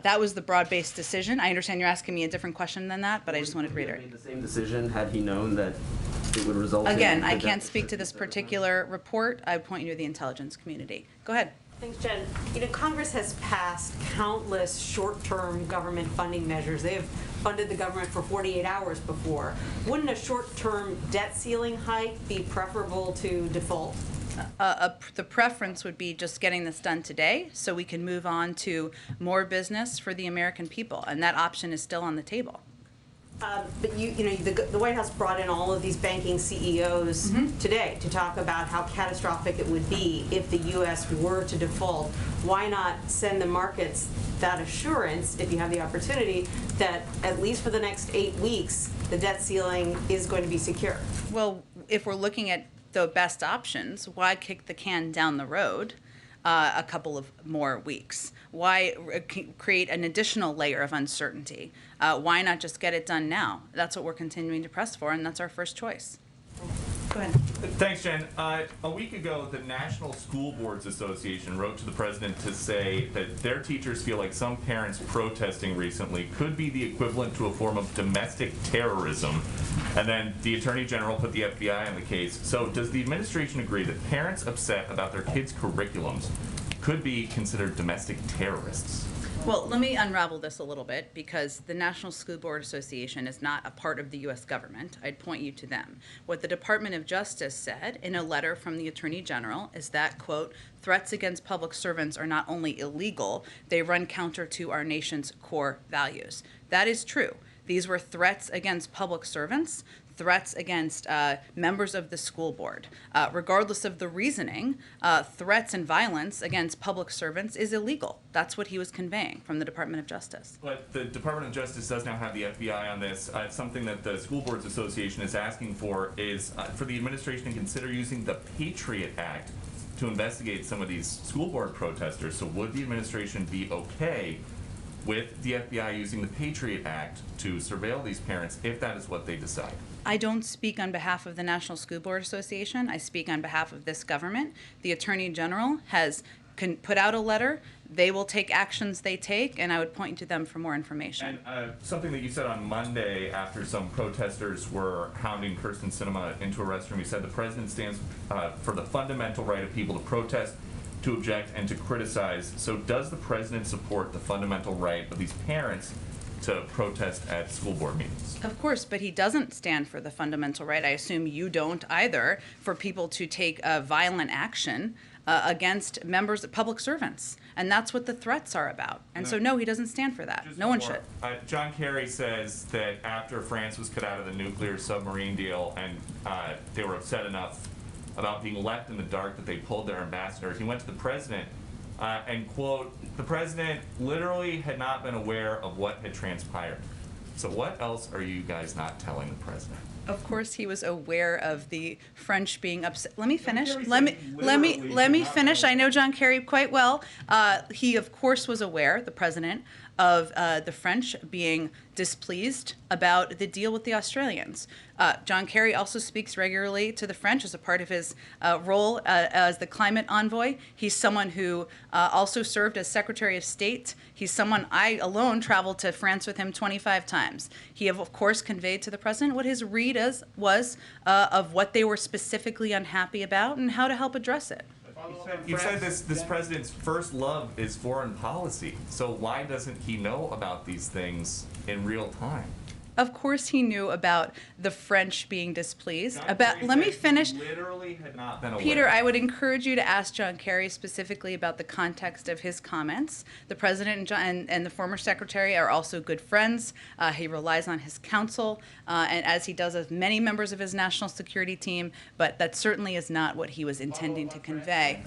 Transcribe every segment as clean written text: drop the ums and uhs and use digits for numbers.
That was the broad-based decision. I understand you're asking me a different question than that, but I just wanted to reiterate. Would he have made the same decision had he known that it would result Again, in... I can't speak to this particular report. I would point you to the intelligence community. Go ahead. Thanks, Jen. You know, Congress has passed countless short-term government funding measures. They have funded the government for 48 hours before. Wouldn't a short-term debt ceiling hike be preferable to default? The preference would be just getting this done today so we can move on to more business for the American people, and that option is still on the table. But the White House brought in all of these banking CEOs today to talk about how catastrophic it would be if the U.S. were to default. Why not send the markets that assurance, if you have the opportunity, that at least for the next 8 weeks, the debt ceiling is going to be secure? Well, if we're looking at the best options, why kick the can down the road a couple of more weeks? Why create an additional layer of uncertainty? Why not just get it done now? That's what we're continuing to press for, and that's our first choice. Go ahead. Thanks, Jen. A week ago, the National School Boards Association wrote to the president to say that their teachers feel like some parents protesting recently could be the equivalent to a form of domestic terrorism. And then the Attorney General put the FBI on the case. So does the administration agree that parents upset about their kids' curriculums could be considered domestic terrorists? Well, let me unravel this a little bit, because the National School Board Association is not a part of the U.S. government. I'd point you to them. What the Department of Justice said in a letter from the Attorney General is that, quote, threats against public servants are not only illegal, they run counter to our nation's core values. That is true. These were threats against public servants, threats against members of the school board. Regardless of the reasoning, threats and violence against public servants is illegal. That's what he was conveying from the Department of Justice. But the Department of Justice does now have the FBI on this. Something that the School Boards Association is asking for is for the administration to consider using the Patriot Act to investigate some of these school board protesters. So would the administration be okay with the FBI using the Patriot Act to surveil these parents if that is what they decide? I don't speak on behalf of the National School Board Association. I speak on behalf of this government. The Attorney General has put out a letter. They will take actions they take, and I would point to them for more information. And something that you said on Monday after some protesters were hounding Kirsten Sinema into a restroom, you said the president stands for the fundamental right of people to protest, to object, and to criticize. So does the president support the fundamental right of these parents to protest at school board meetings? Of course, but he doesn't stand for the fundamental right. I assume you don't either, for people to take violent action against members of public servants. And that's what the threats are about. And so no, he doesn't stand for that. No one should. John Kerry says that after France was cut out of the nuclear submarine deal and they were upset enough about being left in the dark that they pulled their ambassador, he went to the president and, quote, the president literally had not been aware of what had transpired. So what else are you guys not telling the president? Of course, he was aware of the French being upset. Let me finish. Let me finish. I know John Kerry quite well. He, of course, was aware, the president, of the French being displeased about the deal with the Australians. John Kerry also speaks regularly to the French as a part of his role as the climate envoy. He's someone who also served as Secretary of State. He's someone I alone traveled to France with him 25 times. He, of course, conveyed to the president what his read was of what they were specifically unhappy about and how to help address it. You said this president's first love is foreign policy. So why doesn't he know about these things in real time? Of course he knew about the French being displeased. Let me finish. Literally had not been aware. Peter, I would encourage you to ask John Kerry specifically about the context of his comments. The president and the former secretary are also good friends. He relies on his counsel, and as he does with many members of his national security team, but that certainly is not what he was intending to convey.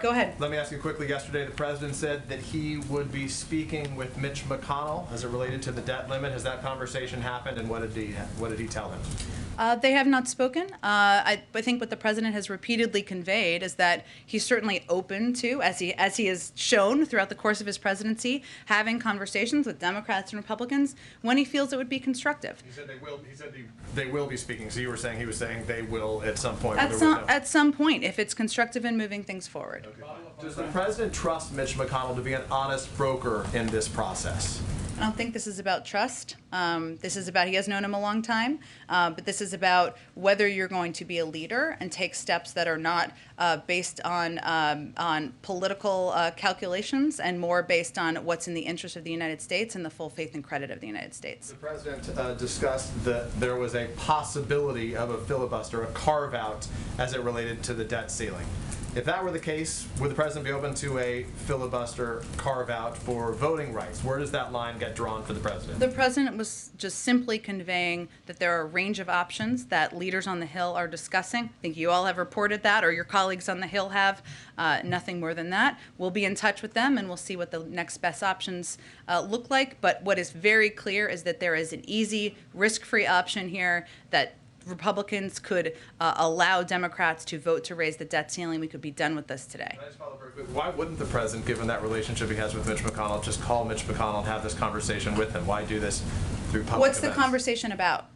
Go ahead. Let me ask you quickly. Yesterday, the president said that he would be speaking with Mitch McConnell as it related to the debt limit. Has that conversation happened, and what did he tell him? They have not spoken. I think what the president has repeatedly conveyed is that he's certainly open to, as he has shown throughout the course of his presidency, having conversations with Democrats and Republicans when he feels it would be constructive. He said they will. He said they will be speaking. So you were saying he was saying they will at some point. At some point, if it's constructive in moving things forward. Okay. Does the president trust Mitch McConnell to be an honest broker in this process? I don't think this is about trust. This is about, he has known him a long time, but this is about whether you're going to be a leader and take steps that are not based on political calculations and more based on what's in the interest of the United States and the full faith and credit of the United States. The president discussed that there was a possibility of a filibuster, a carve-out, as it related to the debt ceiling. If that were the case, would the president be open to a filibuster carve-out for voting rights? Where does that line get drawn for the president? The president was just simply conveying that there are a range of options that leaders on the Hill are discussing. I think you all have reported that, or your colleagues on the Hill have. Nothing more than that. We'll be in touch with them, and we'll see what the next best options look like. But what is very clear is that there is an easy, risk-free option here that Republicans could allow Democrats to vote to raise the debt ceiling. We could be done with this today. Can I just follow very quick? Why wouldn't the president, given that relationship he has with Mitch McConnell, just call Mitch McConnell and have this conversation with him? Why do this through public What's events? the conversation about?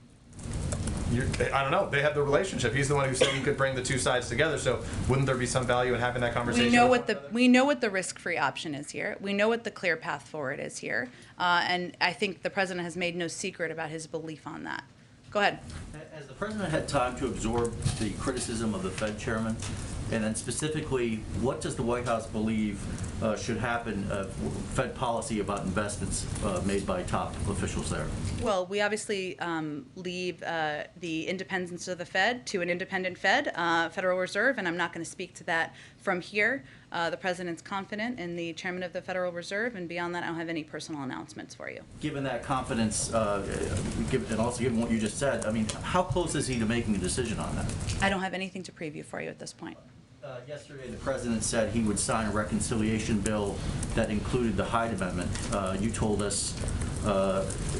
I don't know. They have the relationship. He's the one who said he could bring the two sides together. So wouldn't there be some value in having that conversation? We know what the risk-free option is here. We know what the clear path forward is here, and I think the president has made no secret about his belief on that. Go ahead. Has the president had time to absorb the criticism of the Fed chairman? And then specifically, what does the White House believe should happen Fed policy about investments made by top officials there? Well, we obviously leave the independence of the Fed to an independent Fed, Federal Reserve, and I'm not going to speak to that from here. The president's confident in the chairman of the Federal Reserve, and beyond that, I don't have any personal announcements for you. Given that confidence, and also given what you just said, I mean, how close is he to making a decision on that? I don't have anything to preview for you at this point. Yesterday, the president said he would sign a reconciliation bill that included the Hyde Amendment. You told us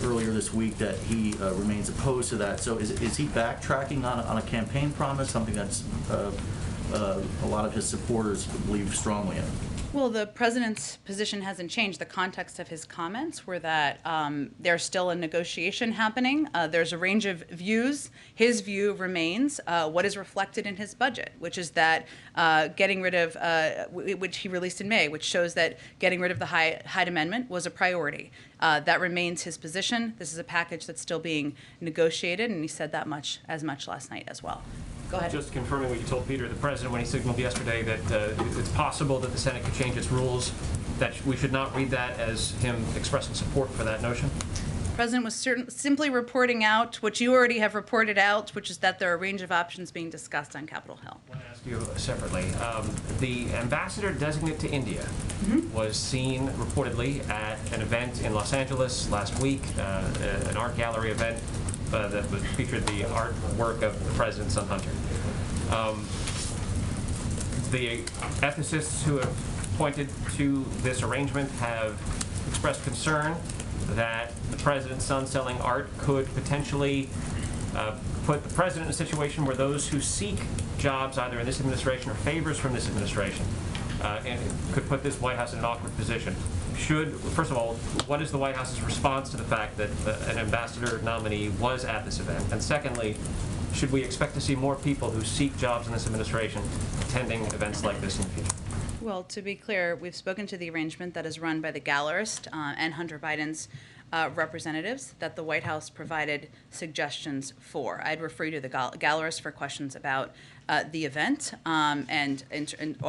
earlier this week that he remains opposed to that. So is he backtracking on a campaign promise, something that's a lot of his supporters believe strongly in? Well, the president's position hasn't changed. The context of his comments were that there's still a negotiation happening. There's a range of views. His view remains what is reflected in his budget, which is that getting rid of, which he released in May, which shows that getting rid of the Hyde Amendment was a priority. That remains his position. This is a package that's still being negotiated, and he said that much last night as well. Go ahead. Just confirming what you told Peter, the president, when he signaled yesterday that it's possible that the Senate could change its rules, that we should not read that as him expressing support for that notion? The president was simply reporting out what you already have reported out, which is that there are a range of options being discussed on Capitol Hill. I want to ask you separately. The ambassador designate to India was seen reportedly at an event in Los Angeles last week, an art gallery event that featured the artwork of the president's son, Hunter. The ethicists who have pointed to this arrangement have expressed concern that the president's son selling art could potentially put the president in a situation where those who seek jobs either in this administration or favors from this administration and could put this White House in an awkward position. First of all, what is the White House's response to the fact that an ambassador nominee was at this event? And secondly, should we expect to see more people who seek jobs in this administration attending events like this in the future? Well, to be clear, we've spoken to the arrangement that is run by the gallerist and Hunter Biden's representatives that the White House provided suggestions for. I'd refer you to the gallerist for questions about the event and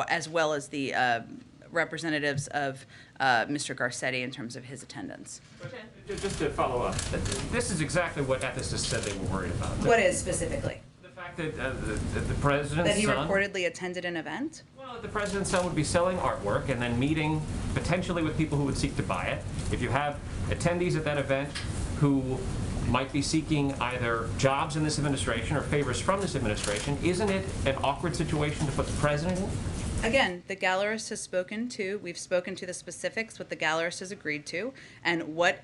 as well as the representatives of Mr. Garcetti in terms of his attendance. Just to follow up, this is exactly what ethicists said they were worried about. What is specifically? The fact that the president's That he son, reportedly attended an event? well, the president's son would be selling artwork and then meeting potentially with people who would seek to buy it. If you have attendees at that event who might be seeking either jobs in this administration or favors from this administration, isn't it an awkward situation to put the president in? Again, the gallerist has we've spoken to the specifics, what the gallerist has agreed to, and what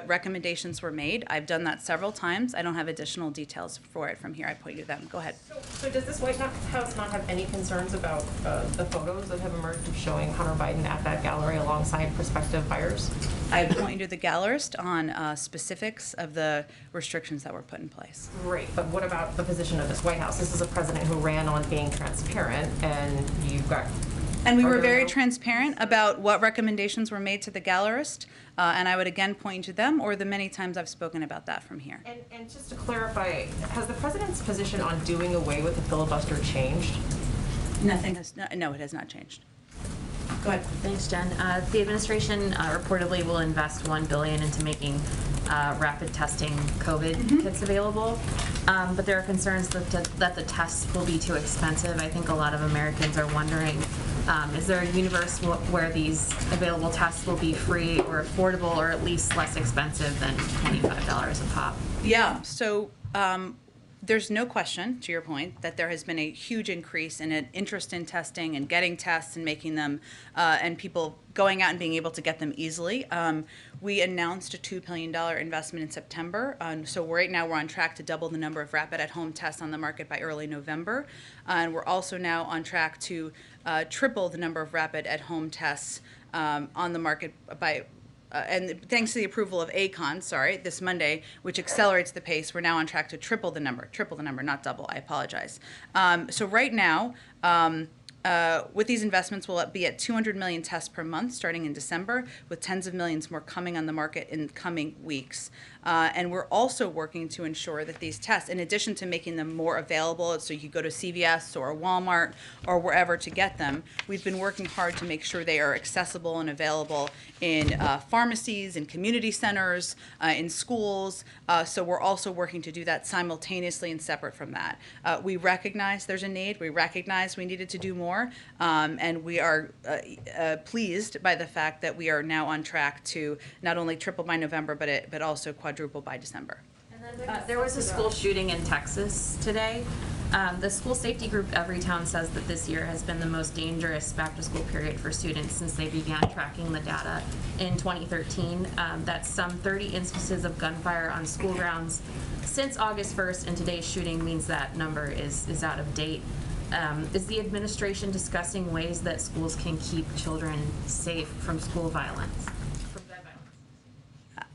recommendations were made. I've done that several times. I don't have additional details for it from here. I point you to them. Go ahead. So does this White House not have any concerns about the photos that have emerged of showing Hunter Biden at that gallery alongside prospective buyers? I point you to the gallerist on specifics of the restrictions that were put in place. Great, but what about the position of this White House? This is a president who ran on being transparent, and you've got... And we were very transparent about what recommendations were made to the gallerist, and I would again point you to them or the many times I've spoken about that from here. And just to clarify, has the president's position on doing away with the filibuster changed? Nothing has, no, it has not changed. Go ahead. Thanks, Jen. The administration reportedly will invest $1 billion into making rapid testing COVID kits available, but there are concerns that the tests will be too expensive. I think a lot of Americans are wondering, is there a universe where these available tests will be free or affordable or at least less expensive than $25 a pop? Yeah, so there's no question, to your point, that there has been a huge increase in an interest in testing and getting tests and making them, and people going out and being able to get them easily. We announced a $2 billion investment in September, so right now we're on track to double the number of rapid at-home tests on the market by early November, and we're also now on track to triple the number of rapid at-home tests on the market by and thanks to the approval of ACON, this Monday, which accelerates the pace, we're now on track to triple the number, not double, I apologize. So right now, with these investments, we'll be at 200 million tests per month starting in December, with tens of millions more coming on the market in coming weeks. And we're also working to ensure that these tests, in addition to making them more available, so you could go to CVS or Walmart or wherever to get them, we've been working hard to make sure they are accessible and available in pharmacies, in community centers, in schools. So we're also working to do that simultaneously and separate from that. We recognize there's a need. We recognize we needed to do more. And we are pleased by the fact that we are now on track to not only triple by November, but also quadruple by December. And then there was a school shooting in Texas today. The school safety group Everytown says that this year has been the most dangerous back-to-school period for students since they began tracking the data in 2013. That's some 30 instances of gunfire on school grounds since August 1st, and today's shooting means that number is out of date. Is the administration discussing ways that schools can keep children safe from school violence?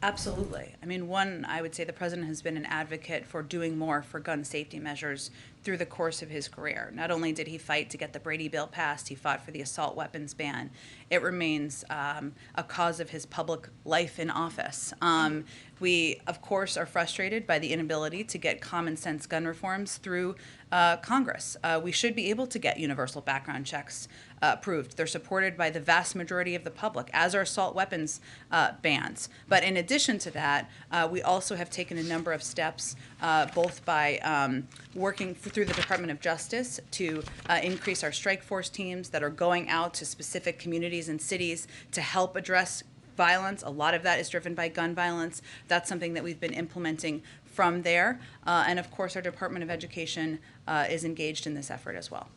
Absolutely. I mean, I would say the president has been an advocate for doing more for gun safety measures through the course of his career. Not only did he fight to get the Brady bill passed, he fought for the assault weapons ban. It remains a cause of his public life in office. We, of course, are frustrated by the inability to get common sense gun reforms through Congress. We should be able to get universal background checks approved. They're supported by the vast majority of the public, as are assault weapons bans. But in addition to that, we also have taken a number of steps, both by working through the Department of Justice to increase our strike force teams that are going out to specific communities and cities to help address violence. A lot of that is driven by gun violence. That's something that we've been implementing from there. And of course, our Department of Education is engaged in this effort as well.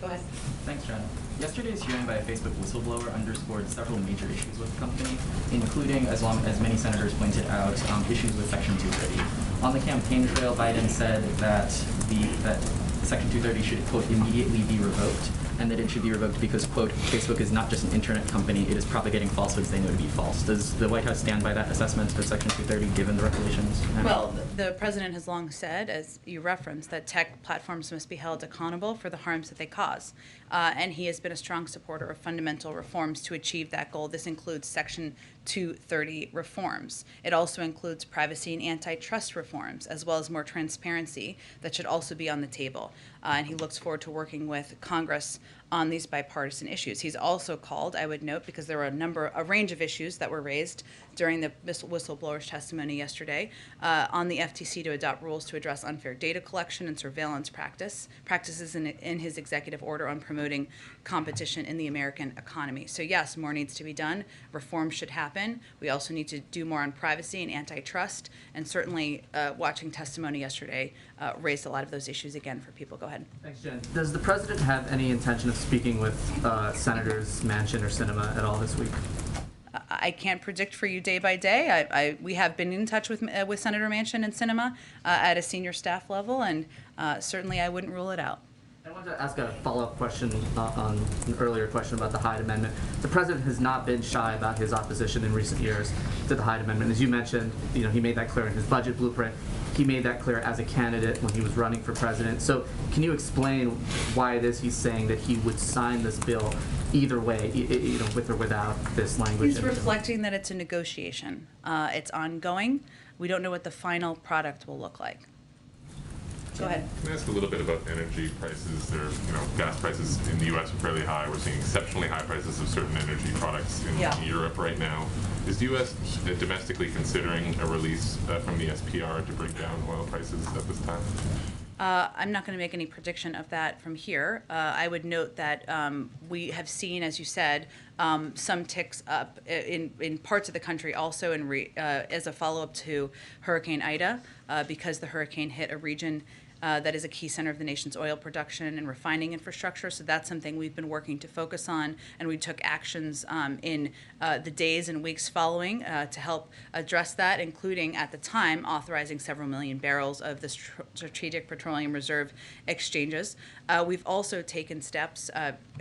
Go ahead. Thanks, Jen. Yesterday's hearing by a Facebook whistleblower underscored several major issues with the company, including, as many senators pointed out, issues with Section 230. On the campaign trail, Biden said that Section 230 should, quote, immediately be revoked, and that it should be revoked because, quote, Facebook is not just an internet company, it is propagating falsehoods they know to be false. Does the White House stand by that assessment of Section 230 given the revelations? Well, the president has long said, as you referenced, that tech platforms must be held accountable for the harms that they cause. And he has been a strong supporter of fundamental reforms to achieve that goal. This includes Section 230 reforms. It also includes privacy and antitrust reforms, as well as more transparency that should also be on the table. And he looks forward to working with Congress on these bipartisan issues. He's also called, I would note, because there were a range of issues that were raised during the whistleblower's testimony yesterday, on the FTC to adopt rules to address unfair data collection and surveillance practices in his executive order on promoting competition in the American economy. So yes, more needs to be done. Reform should happen. We also need to do more on privacy and antitrust, and certainly watching testimony yesterday raised a lot of those issues again for people. Go ahead. ahead. Thanks, Jen. Does the president have any intention of speaking with Senators Manchin or Sinema at all this week? I can't predict for you day by day. We have been in touch with Senator Manchin and Sinema at a senior staff level, and certainly I wouldn't rule it out. I wanted to ask a follow-up question on an earlier question about the Hyde Amendment. The president has not been shy about his opposition in recent years to the Hyde Amendment. As you mentioned, he made that clear in his budget blueprint. He made that clear as a candidate when he was running for president. So can you explain why it is he's saying that he would sign this bill either way, with or without this language? He's reflecting that it's a negotiation. It's ongoing. We don't know what the final product will look like. Go ahead. Can I ask a little bit about energy prices? There, gas prices in the U.S. are fairly high. We're seeing exceptionally high prices of certain energy products in Europe right now. Is the U.S. domestically considering a release from the SPR to bring down oil prices at this time? I'm not going to make any prediction of that from here. I would note that we have seen, as you said, some ticks up in parts of the country also as a follow-up to Hurricane Ida, because the hurricane hit a region that is a key center of the nation's oil production and refining infrastructure. So that's something we've been working to focus on, and we took actions in the days and weeks following to help address that, including at the time authorizing several million barrels of the Strategic Petroleum Reserve exchanges. We've also taken steps,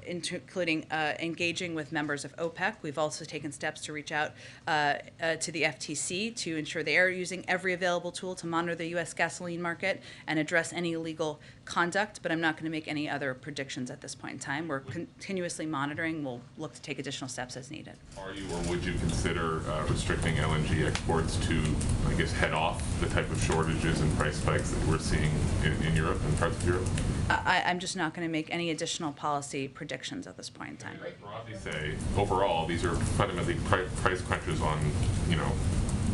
including engaging with members of OPEC. We've also taken steps to reach out to the FTC to ensure they are using every available tool to monitor the U.S. gasoline market and address any illegal conduct, but I'm not going to make any other predictions at this point in time. We're continuously monitoring. We'll look to take additional steps as needed. Are you or would you consider restricting LNG exports to, I guess, head off the type of shortages and price spikes that we're seeing in Europe and parts of Europe? I'm just not going to make any additional policy predictions at this point in time. I broadly say, overall, these are fundamentally price crunches on,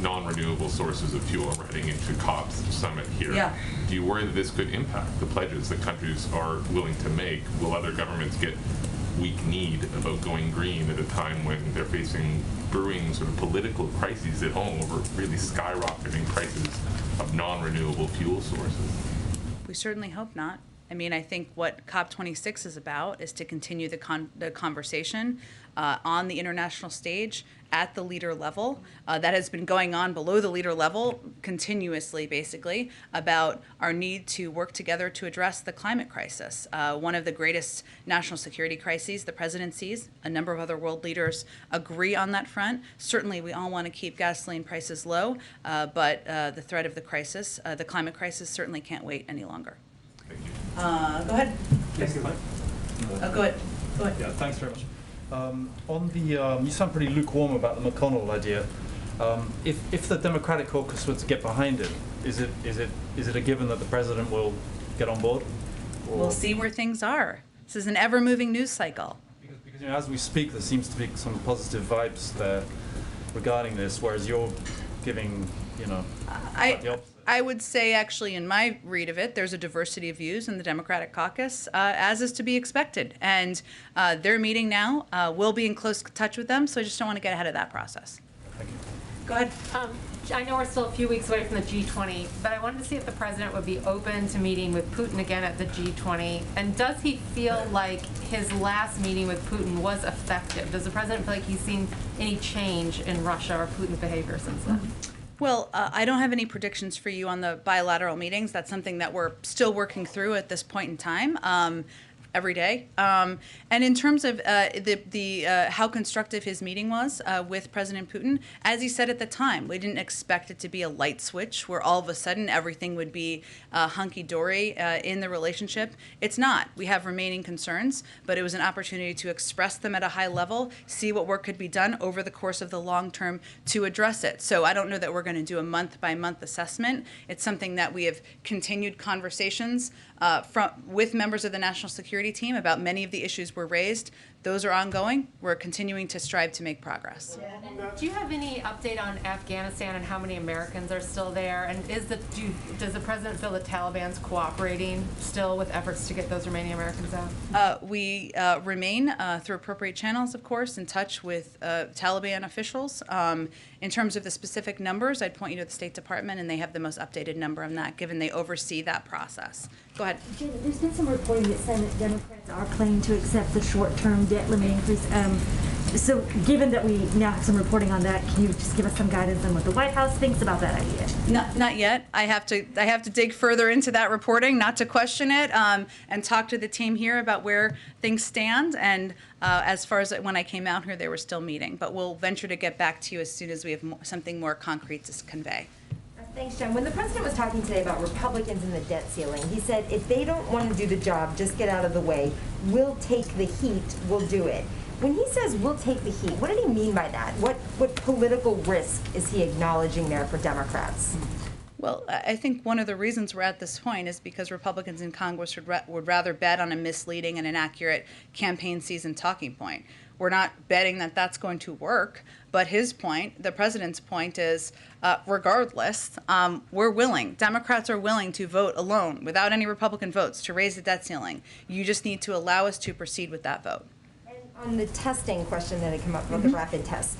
non-renewable sources of fuel. We're heading into COP's summit here. Yeah. Do you worry that this could impact the pledges that countries are willing to make? Will other governments get weak-kneed about going green at a time when they're facing brewing sort of political crises at home over really skyrocketing prices of non-renewable fuel sources? We certainly hope not. I mean, I think what COP26 is about is to continue the conversation on the international stage at the leader level. That has been going on below the leader level continuously, basically, about our need to work together to address the climate crisis. One of the greatest national security crises the president sees. A number of other world leaders agree on that front. Certainly, we all want to keep gasoline prices low, but the threat of the crisis, the climate crisis, certainly can't wait any longer. Thank you. Go ahead. Yes, Go ahead. Yeah, thanks very much. On the, you sound pretty lukewarm about the McConnell idea. If the Democratic caucus were to get behind it, is it a given that the president will get on board? Or? We'll see where things are. This is an ever-moving news cycle. Because as we speak, there seems to be some positive vibes there regarding this, whereas you're giving, the opposite. I would say, actually, in my read of it, there's a diversity of views in the Democratic caucus, as is to be expected. And they're meeting now. We'll be in close touch with them, so I just don't want to get ahead of that process. Thank you. Go ahead. I know we're still a few weeks away from the G20, but I wanted to see if the president would be open to meeting with Putin again at the G20. And does he feel like his last meeting with Putin was effective? Does the president feel like he's seen any change in Russia or Putin's behavior since then? Well, I don't have any predictions for you on the bilateral meetings. That's something that we're still working through at this point in time. Every day. And in terms of how constructive his meeting was with President Putin, as he said at the time, we didn't expect it to be a light switch where all of a sudden everything would be hunky-dory in the relationship. It's not. We have remaining concerns, but it was an opportunity to express them at a high level, see what work could be done over the course of the long term to address it. So I don't know that we're going to do a month-by-month assessment. It's something that we have continued conversations with members of the national security team about many of the issues were raised. those are ongoing. We're continuing to strive to make progress. Do you have any update on Afghanistan and how many Americans are still there? And does the president feel the Taliban's cooperating still with efforts to get those remaining Americans out? We remain, through appropriate channels, of course, in touch with Taliban officials. In terms of the specific numbers, I'd point you to the State Department, and they have the most updated number on that, given they oversee that process. Go ahead. Jen, there's been some reporting that Senate Democrats are planning to accept the short-term debt limit increase. So given that we now have some reporting on that, can you just give us some guidance on what the White House thinks about that idea? Not yet. I have to dig further into that reporting, not to question it, and talk to the team here about where things stand. And as far as when I came out here, they were still meeting. But we'll venture to get back to you as soon as we have something more concrete to convey. Thanks, Jen. When the president was talking today about Republicans and the debt ceiling, he said, if they don't want to do the job, just get out of the way. We'll take the heat. We'll do it. When he says we'll take the heat, what did he mean by that? What political risk is he acknowledging there for Democrats? Well, I think one of the reasons we're at this point is because Republicans in Congress would rather bet on a misleading and inaccurate campaign season talking point. We're not betting that that's going to work, but his point, the president's point, is regardless, we're willing. Democrats are willing to vote alone, without any Republican votes, to raise the debt ceiling. You just need to allow us to proceed with that vote. And on the testing question that had come up about the rapid test,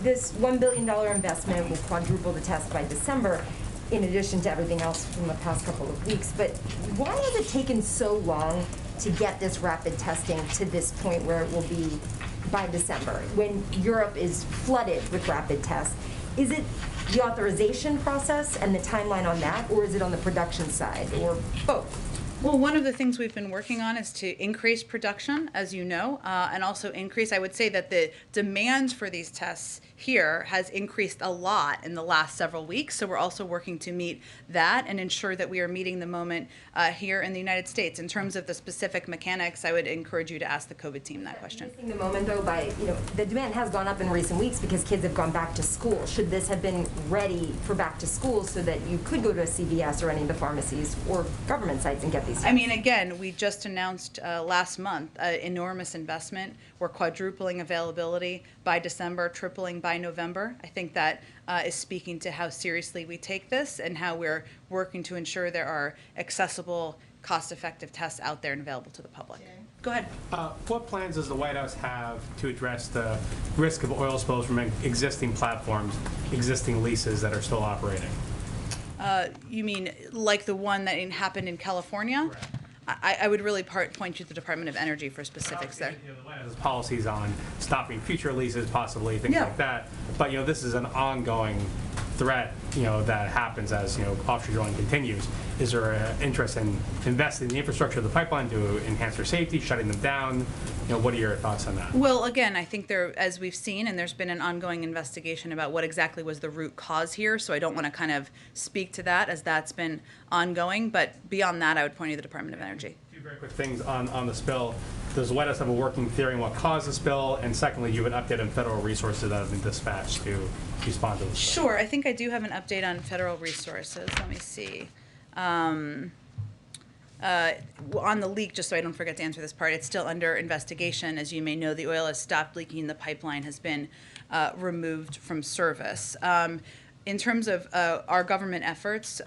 this $1 billion investment will quadruple the test by December, in addition to everything else from the past couple of weeks. But why has it taken so long to get this rapid testing to this point where it will be by December, when Europe is flooded with rapid tests? Is it the authorization process and the timeline on that, or is it on the production side, or both? Well, one of the things we've been working on is to increase production, as you know, and also increase, I would say that the demand for these tests here has increased a lot in the last several weeks. So we're also working to meet that and ensure that we are meeting the moment here in the United States. In terms of the specific mechanics, I would encourage you to ask the COVID team that question. Missing the moment, though, by, the demand has gone up in recent weeks because kids have gone back to school. Should this have been ready for back to school so that you could go to a CVS or any of the pharmacies or government sites and get these tests? I mean, again, we just announced last month enormous investment. We're quadrupling availability by December, tripling by November. I think that is speaking to how seriously we take this and how we're working to ensure there are accessible, cost-effective tests out there and available to the public. Go ahead. What plans does the White House have to address the risk of oil spills from existing platforms, existing leases that are still operating? You mean like the one that happened in California? Correct. I would really point you to the Department of Energy for specifics there. The White House has policies on stopping future leases, possibly things like that. But this is an ongoing threat. That happens as offshore drilling continues. Is there an interest in investing in the infrastructure of the pipeline to enhance their safety, shutting them down? What are your thoughts on that? Well, again, I think as we've seen, and there's been an ongoing investigation about what exactly was the root cause here. So I don't want to kind of speak to that as that's been ongoing. But beyond that, I would point you to the Department of Energy. Two very quick things on the spill. Does the White House have a working theory on what caused the spill? And secondly, you have an update on federal resources that have been dispatched to respond to the spill. Sure. I think I do have an update on federal resources. Let me see. On the leak, just so I don't forget to answer this part, it's still under investigation. As you may know, the oil has stopped leaking. The pipeline has been removed from service. In terms of our government efforts,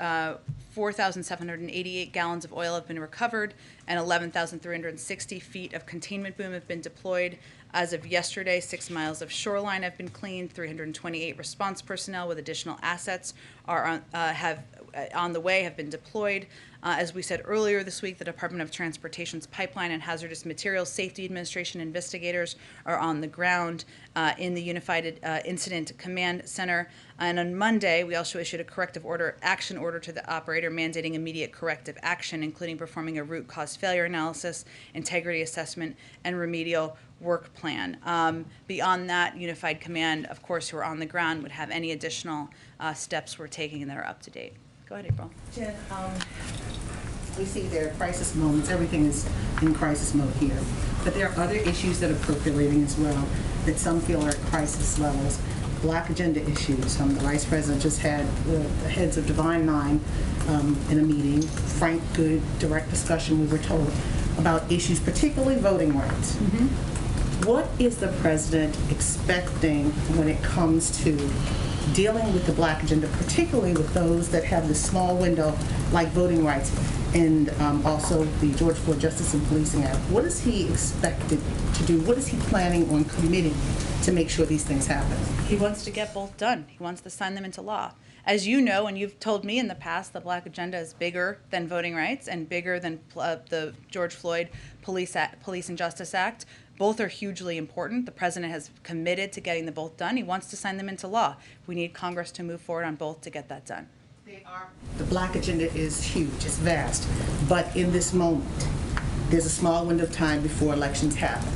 4,788 gallons of oil have been recovered and 11,360 feet of containment boom have been deployed. As of yesterday, 6 miles of shoreline have been cleaned. 328 response personnel with additional assets are on the way, have been deployed. As we said earlier this week, the Department of Transportation's Pipeline and Hazardous Materials Safety Administration investigators are on the ground in the Unified Incident Command Center. And on Monday, we also issued a action order to the operator mandating immediate corrective action, including performing a root cause failure analysis, integrity assessment, and remedial work plan. Beyond that, Unified Command, of course, who are on the ground, would have any additional steps we're taking that are up to date. Go ahead, April. Jen, we see there are crisis moments. Everything is in crisis mode here. But there are other issues that are percolating as well that some feel are at crisis levels. Black agenda issues. The Vice President just had the heads of Divine Nine in a meeting. Frank, good, direct discussion, we were told, about issues, particularly voting rights. What is the president expecting when it comes to dealing with the Black agenda, particularly with those that have the small window like voting rights and also the George Floyd Justice and Policing Act? What is he expected to do? What is he planning on committing to make sure these things happen? He wants to get both done. He wants to sign them into law. As you know, and you've told me in the past, the Black agenda is bigger than voting rights and bigger than the George Floyd Police and Justice Act. Both are hugely important. The president has committed to getting them both done. He wants to sign them into law. We need Congress to move forward on both to get that done. The Black agenda is huge, it's vast, but in this moment, there's a small window of time before elections happen.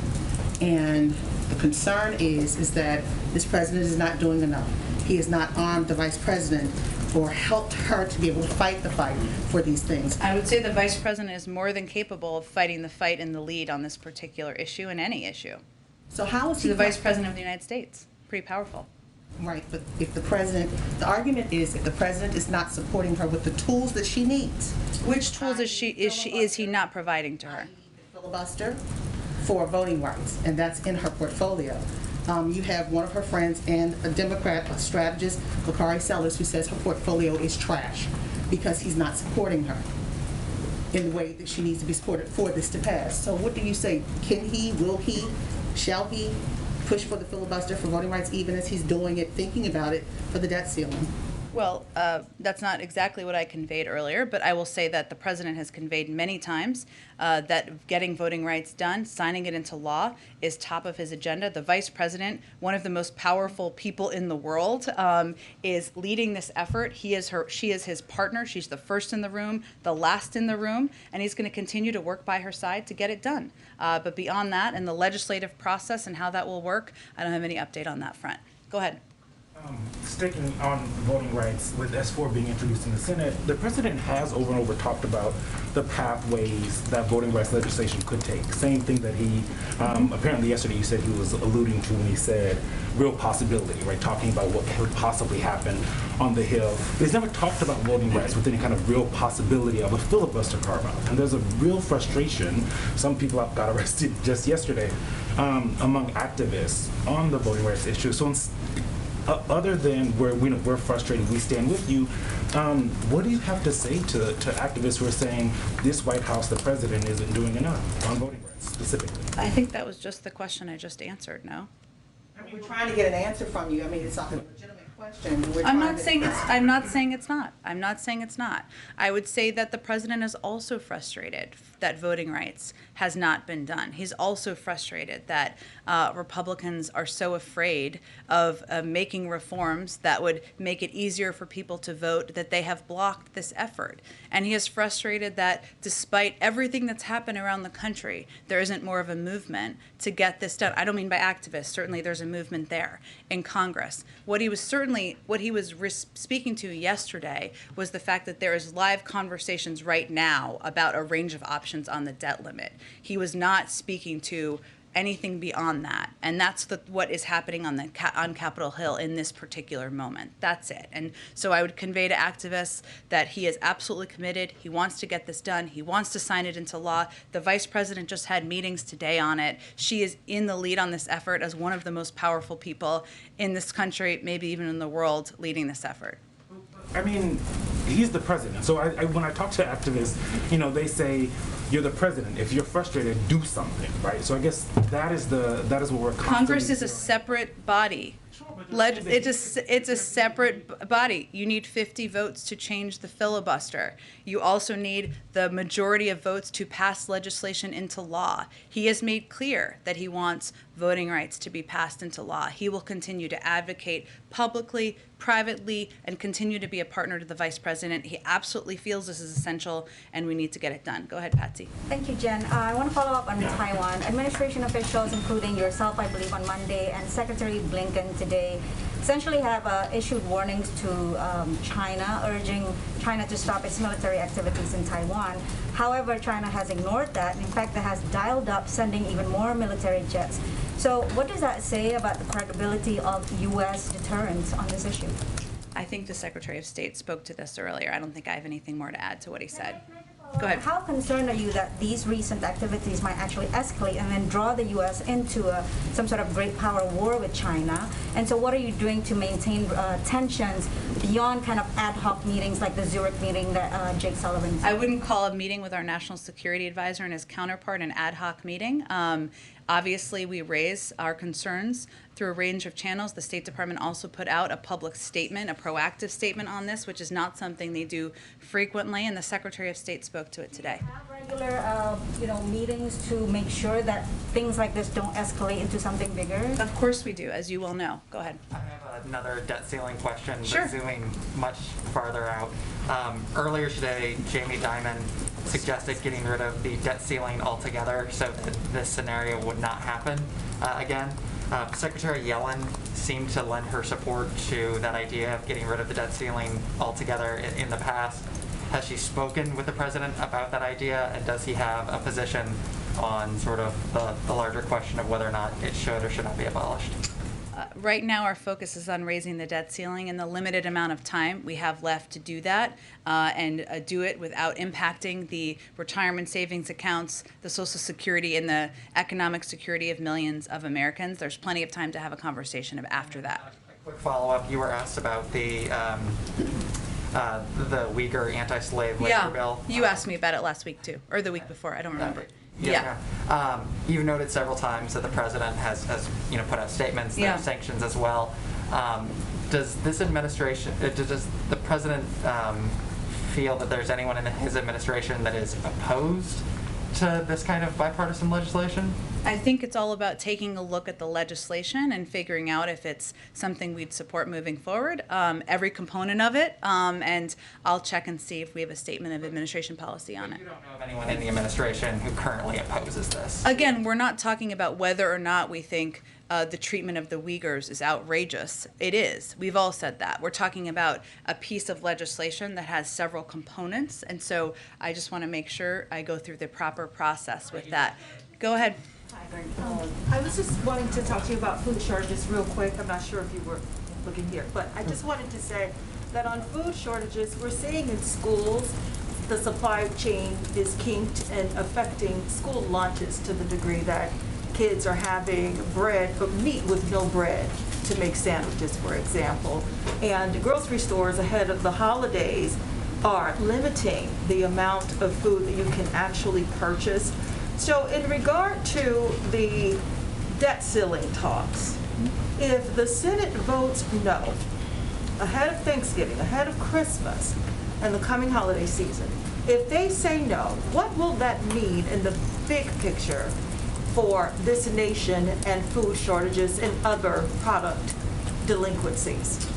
And the concern is that this president is not doing enough. He has not armed the vice president or helped her to be able to fight the fight for these things. I would say the vice president is more than capable of fighting the fight in the lead on this particular issue and any issue. So how is he the vice president of the United States? Pretty powerful. Right, but if the president, the argument is if the president is not supporting her with the tools that she needs. Which tools is he not providing to her? Filibuster for voting rights, and that's in her portfolio. You have one of her friends and a Democrat, a strategist, Bakari Sellers, who says her portfolio is trash because he's not supporting her in the way that she needs to be supported for this to pass. So what do you say? Can he, will he, shall he push for the filibuster for voting rights even as he's doing it, thinking about it for the debt ceiling? Well, that's not exactly what I conveyed earlier, but I will say that the president has conveyed many times that getting voting rights done, signing it into law, is top of his agenda. The vice president, one of the most powerful people in the world, is leading this effort. She is his partner. She's the first in the room, the last in the room, and he's going to continue to work by her side to get it done. But beyond that, and the legislative process and how that will work, I don't have any update on that front. Go ahead. Sticking on voting rights, with S4 being introduced in the Senate, the president has over and over talked about the pathways that voting rights legislation could take. Same thing that he, apparently yesterday you said he was alluding to when he said real possibility, right? Talking about what could possibly happen on the Hill. He's never talked about voting rights with any kind of real possibility of a filibuster carve-out. And there's a real frustration. Some people got arrested just yesterday among activists on the voting rights issue. So other than we're frustrated, we stand with you, what do you have to say to activists who are saying this White House, the president, isn't doing enough on voting rights specifically? I think that was just the question I just answered, no? We're trying to get an answer from you. I mean, it's not a legitimate question. I'm not saying it's not. I'm not saying it's not. I would say that the president is also frustrated that voting rights has not been done. He's also frustrated that Republicans are so afraid of making reforms that would make it easier for people to vote that they have blocked this effort. And he is frustrated that despite everything that's happened around the country, there isn't more of a movement to get this done. I don't mean by activists. Certainly there's a movement there in Congress. What he was speaking to yesterday was the fact that there is live conversations right now about a range of options on the debt limit. He was not speaking to anything beyond that, and that's what is happening on Capitol Hill in this particular moment. That's it. And so I would convey to activists that he is absolutely committed. He wants to get this done. He wants to sign it into law. The vice president just had meetings today on it. She is in the lead on this effort as one of the most powerful people in this country, maybe even in the world, leading this effort. I mean, he's the president. So when I talk to activists, they say, you're the president. If you're frustrated, do something, right? So I guess that is what we're constantly Congress is a separate body. It's a separate body. You need 50 votes to change the filibuster. You also need the majority of votes to pass legislation into law. He has made clear that he wants voting rights to be passed into law. He will continue to advocate publicly, privately, and continue to be a partner to the vice president. He absolutely feels this is essential, and we need to get it done. Go ahead, Patsy. Thank you, Jen. I want to follow up on Taiwan. Administration officials, including yourself, I believe, on Monday, and Secretary Blinken today, essentially have issued warnings to China, urging China to stop its military activities in Taiwan. However, China has ignored that. In fact, it has dialed up sending even more military jets. So what does that say about the credibility of U.S. deterrence on this issue? I think the Secretary of State spoke to this earlier. I don't think I have anything more to add to what he said. Go ahead. How concerned are you that these recent activities might actually escalate and then draw the U.S. into some sort of great power war with China? And so what are you doing to maintain tensions beyond kind of ad hoc meetings like the Zurich meeting that Jake Sullivan I wouldn't call a meeting with our national security advisor and his counterpart an ad hoc meeting. Obviously, we raise our concerns through a range of channels. The State Department also put out a public statement, a proactive statement on this, which is not something they do frequently, and the Secretary of State spoke to it today. have regular, meetings to make sure that things like this don't escalate into something bigger? Of course we do, as you well know. Go ahead. I have another debt ceiling question, Sure. but zooming much farther out. Earlier today, Jamie Dimon suggested getting rid of the debt ceiling altogether so that this scenario would not happen again. Secretary Yellen seemed to lend her support to that idea of getting rid of the debt ceiling altogether in the past. Has she spoken with the president about that idea, and does he have a position on sort of the larger question of whether or not it should or should not be abolished? Right now, our focus is on raising the debt ceiling in the limited amount of time we have left to do that, and do it without impacting the retirement savings accounts, the Social Security, and the economic security of millions of Americans. There's plenty of time to have a conversation after that. A quick follow-up, you were asked about the Uyghur anti-slave labor bill. You asked me about it last week too, or the week before. I don't remember. You've noted several times that the president has put out statements. There are sanctions as well. Does this administration, does the president feel that there's anyone in his administration that is opposed to this kind of bipartisan legislation? I think it's all about taking a look at the legislation and figuring out if it's something we'd support moving forward, every component of it, and I'll check and see if we have a statement of administration policy on it. You don't know of anyone in the administration who currently opposes this? Again, we're not talking about whether or not we think the treatment of the Uyghurs is outrageous. It is. We've all said that. We're talking about a piece of legislation that has several components, and so I just want to make sure I go through the proper process with that. Go ahead. I was just wanting to talk to you about food shortages real quick. I'm not sure if you were looking here, but I just wanted to say that on food shortages, we're seeing in schools the supply chain is kinked and affecting school lunches to the degree that kids are having bread, but meat with no bread to make sandwiches, for example. And grocery stores ahead of the holidays are limiting the amount of food that you can actually purchase. So in regard to the debt ceiling talks, if the Senate votes no, ahead of Thanksgiving, ahead of Christmas, and the coming holiday season, if they say no, what will that mean in the big picture for this nation and food shortages and other product delinquencies?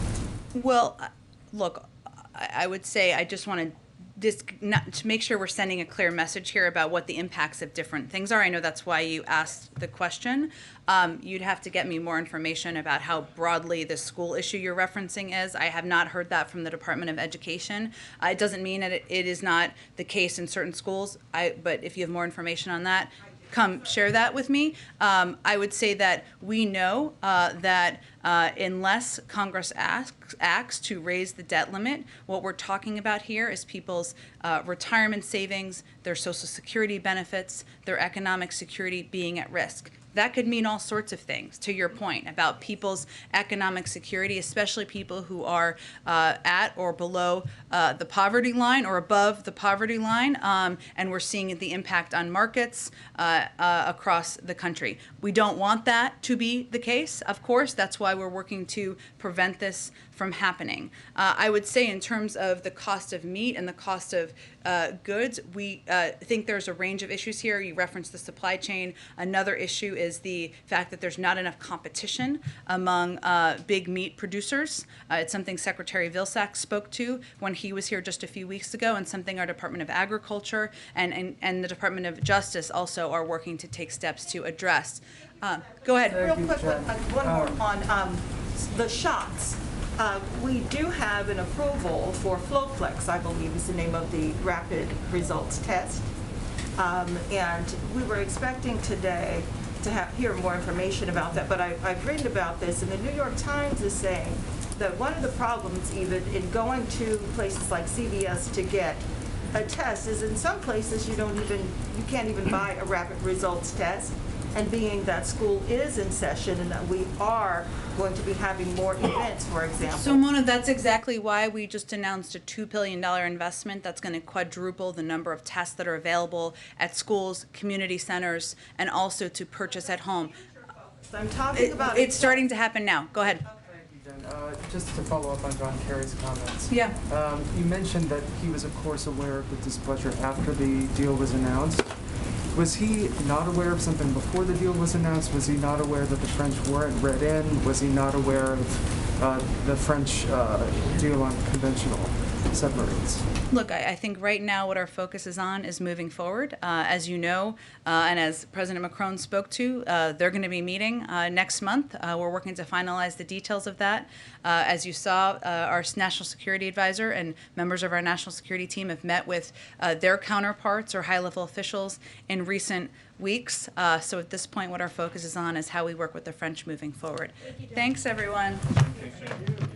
Well, look, I would say I just want to to make sure we're sending a clear message here about what the impacts of different things are. I know that's why you asked the question. You'd have to get me more information about how broadly the school issue you're referencing is. I have not heard that from the Department of Education. It doesn't mean that it is not the case in certain schools, but if you have more information on that, come share that with me. I would say that we know that unless Congress acts to raise the debt limit, what we're talking about here is people's retirement savings, their Social Security benefits, their economic security being at risk. That could mean all sorts of things, to your point, about people's economic security, especially people who are at or below the poverty line or above the poverty line, and we're seeing the impact on markets across the country. We don't want that to be the case, of course. That's why we're working to prevent this from happening. I would say in terms of the cost of meat and the cost of goods, we think there's a range of issues here. You referenced the supply chain. Another issue is the fact that there's not enough competition among big meat producers. It's something Secretary Vilsack spoke to when he was here just a few weeks ago, and something our Department of Agriculture and the Department of Justice also are working to take steps to address. Go ahead. Real quick, one more on the shots. We do have an approval for Flowflex, I believe is the name of the rapid results test. And we were expecting today to hear more information about that, but I've written about this, and the New York Times is saying that one of the problems even in going to places like CVS to get a test is in some places you can't even buy a rapid results test. And being that school is in session and that we are going to be having more events, for example. So Mona, that's exactly why we just announced a $2 billion investment that's going to quadruple the number of tests that are available at schools, community centers, and also to purchase at home. I'm talking about it's starting to happen now. Go ahead. Just to follow up on John Kerry's comments. Yeah. You mentioned that he was, of course, aware of the displeasure after the deal was announced. Was he not aware of something before the deal was announced? Was he not aware that the French weren't read in? Was he not aware of the French deal on conventional submarines? Look, I think right now what our focus is on is moving forward. As you know, and as President Macron spoke to, they're going to be meeting next month. We're working to finalize the details of that. As you saw, our national security advisor and members of our national security team have met with their counterparts or high-level officials in recent weeks. So at this point, what our focus is on is how we work with the French moving forward. Thanks, everyone. Thanks, Jen.